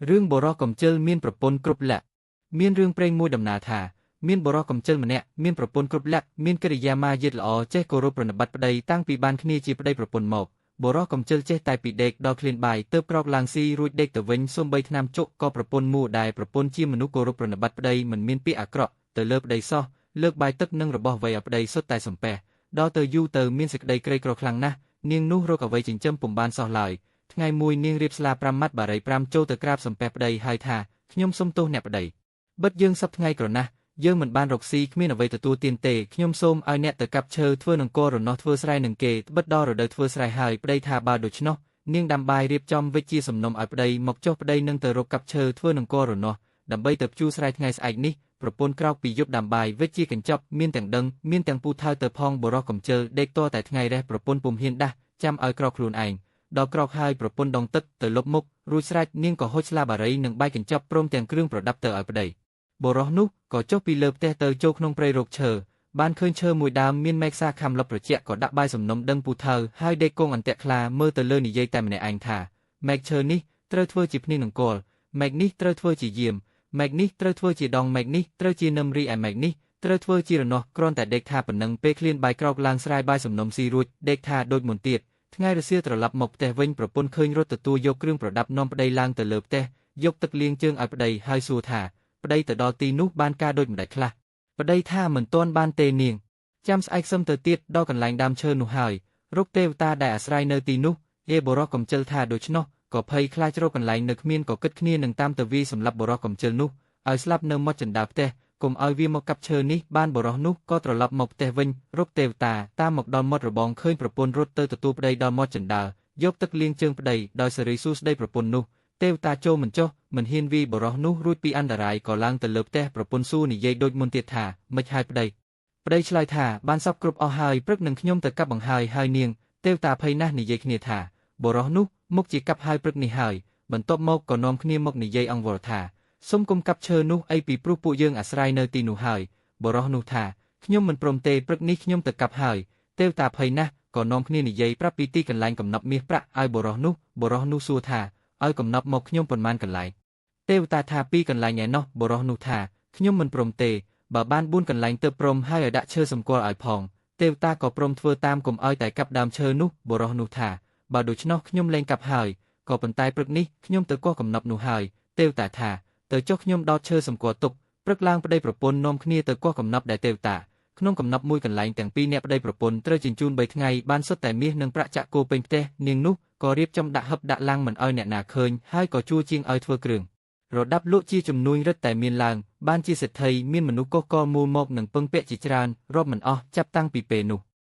រឿងបរោះកំជិលមានប្រពន្ធគ្រប់លក្ខមានរឿងព្រេងមួយដំណាលថាមានបរោះកំជិលម្នាក់មានប្រពន្ធគ្រប់លក្ខមានកិរិយាមាយាទល្អចេះគោរពប្រណិប័តប្តីតាំងពីបានគ្នាជាប្តីប្រពន្ធមកបរោះកំជិលចេះតែពីដេកដល់ឃ្លានបាយទើបក្រោកឡើងស៊ីរួចដេកទៅវិញសូម្បីឆ្នាំជក់ក៏ប្រពន្ធមួដែលប្រពន្ធជាមនុស្សគោរពប្រណិប័តប្តីមិនមានពាក្យអាក្រក់ទៅលើប្តីសោះលើកបាយទឹកនិងរបស់អ្វីឲ្យប្តីសុទ្ធតែសំពះដល់ទៅយូរទៅមានសេចក្តីក្រីក្រខ្លាំងណាស់នាងនោះរកអ្វីចិញ្ចឹមពុំបានសោះឡើយថ្ងៃមួយនាងរៀបស្លា5ម៉ាត់បារី5ចូលទៅក្រាបសំពះប្តីហើយថាខ្ញុំសុំទោសអ្នកប្តីបិទយើងសប្ថ្ងៃក្រណាស់យើងមិនបានរកស៊ីគ្មានអ្វីទទួលទានទេខ្ញុំសូមឲ្យអ្នកទៅកាប់ឈើធ្វើនឹងគររនាស់ធ្វើស្រែនឹងគេបិទដល់រដូវធ្វើស្រែហើយប្តីថាបើដូច្នោះនាងដាំបាយរៀបចំវិជ្ជាសំណុំឲ្យប្តីមកចុះប្តីនឹងទៅរកកាប់ឈើធ្វើនឹងគររនាស់ដើម្បីទៅភ្ជួរស្រែថ្ងៃស្អែកនេះប្រពន្ធក្រោកពីយប់ដាំបាយវិជ្ជាកញ្ចប់មានទាំងដឹងមានទាំងពូថៅទៅផងបរោះកំជិលដេកតតែថ្ងៃរះប្រពន្ធពុំហ៊ានដាស់ចាំឲ្យក្រោកខ្លួនឯងដល់ក្រោកហើយប្រពន្ធដងទឹកទៅលុបមុខរួចស្រេចនាងក៏ហុចស្លាបារីនិងបាយកញ្ចប់ព្រមទាំងគ្រឿងប្រដាប់ទៅឲ្យប្តីបរោះនោះក៏ចុះពីលើផ្ទះទៅចូលក្នុងព្រៃរកឈើបានឃើញឈើមួយដើមមានមែកសាខាំលប់ត្រជាក់ក៏ដាក់បាយសំណុំដឹងពូថៅហើយដេកគង់អន្ទាក់ខ្លាមើលទៅលើនិយាយតែម្នាក់ឯងថាមែកឈើនេះត្រូវធ្វើជាភ្នាងនង្គ័លមែកនេះត្រូវធ្វើជាយាមមែកនេះត្រូវធ្វើជាដងមែកនេះត្រូវជានឹមរីឯមែកនេះត្រូវធ្វើជារនាស់គ្រាន់តែដេកថាប៉ុណ្ណឹងពេលឃ្លានបាយក្រោកឡើងស្រាយបាយសំណុំស៊ីរួចដេកថាដូចមុនទៀតថ្ងៃរសៀលត្រឡប់មកផ្ទះវិញប្រពន្ធឃើញរត់ទទួលយកគ្រឿងប្រដាប់នាំប្តីឡើងទៅលើផ្ទះយកទឹកលាងជើងឲ្យប្តីហើយសួរថាប្តីទៅដល់ទីនោះបានការដូចម្ដេចខ្លះប្តីថាមិនទាន់បានទេនាងចាំស្អែកសឹមទៅទៀតដល់កន្លែងដើមឈើនោះហើយរកទេវតាដែលអាស្រ័យនៅទីនោះបរោះកំជិលថាដូច្នោះក៏ភ័យខ្លាចរកកន្លែងនៅគ្មានក៏គិតគ្នានឹងតាមទៅវាសម្រាប់បរោះកំជិលនោះឲ្យស្លាប់នៅមាត់ចណ្ដាលផ្ទះកុំឲ្យវាមកកាប់ឈើនេះបានបរោះនោះក៏ត្រឡប់មកផ្ទះវិញរកទេវតាតាមមកដល់មាត់របងឃើញប្រពន្ធរត់ទៅទទួលប្តីដល់មាត់ចណ្ដាលយកទឹកលាងជើងប្តីដោយសេរីសួស្តីប្រពន្ធនោះទេវតាចូលមិនចុះមិនហ៊ានវាបរោះនោះរួចពីអន្តរាយក៏ឡើងទៅលើផ្ទះប្រពន្ធសួរនិយាយដូចមុនទៀតថាមិនហើយប្តីឆ្លើយថាបានសពគ្រប់អស់ហើយព្រឹកនឹងខ្ញុំទៅកាប់បង្ហើយនាងទេវតាភ័យណាស់និយាយគ្នាថាបរោះនោះមុខជាកាប់ហើយព្រឹកនេះហើយបន្ទាប់មកក៏នាំគ្នាមកនិយាយអង្វរថាសុំគុំកាប់ឈើនោះអីពីព្រោះពួកយើងអាស្រ័យនៅទីនោះហើយបរោះនោះថាខ្ញុំមិនព្រមទេព្រឹកនេះខ្ញុំទៅកាប់ហើយទេវតាភ័យណាស់ក៏នាំគ្នានិយាយប្រាប់ពីទីកន្លែងកំណប់មាសប្រាក់ឲ្យបរោះនោះសួរថាឲ្យកំណប់មកខ្ញុំប៉ុន្មានកន្លែងទេវតាថា2កន្លែងឯណោះបរោះនោះថាខ្ញុំមិនព្រមទេបើបាន4កន្លែងទៅព្រមហើយឲ្យដាក់ឈើសម្គាល់ឲ្យផងទេវតាក៏ព្រមធ្វើតាមកុំឲ្យតែកាប់ដើមឈើនោះបរោះនោះថាបើដូច្នោះខ្ញុំលែងកាប់ហើយក៏ប៉ុន្តែព្រឹកនេះខ្ញុំទៅកោះកំណប់នោះហើយទេវតាថាទៅចុះខ្ញុំដោតឈើសម្គាល់ទុកព្រឹកឡើងប្តីប្រពន្ធនាំគ្នាទៅកោះកំណប់ដែលទេវតាក្នុងកំណប់មួយកន្លែងទាំងពីរអ្នកប្តីប្រពន្ធត្រូវជញ្ជូន3ថ្ងៃបានសុទ្ធតែមាសនិងប្រាក់ចាក់គោពេញផ្ទះនាងនោះក៏រៀបចំដាក់ហឹបដាក់ឡាំងមិនឲ្យអ្នកណាឃើញហើយក៏ជួជាងឲ្យធ្វើគ្រឿងរដាប់លក់ជាចំនួនរឹតតែមានឡើងបានជាសេដ្ឋីមានមនុស្សកុះកលមូលមកនឹងពឹងពាក់ជាច្រើនរាប់មិនអស់ចាប់តាំងពីពេលនោះ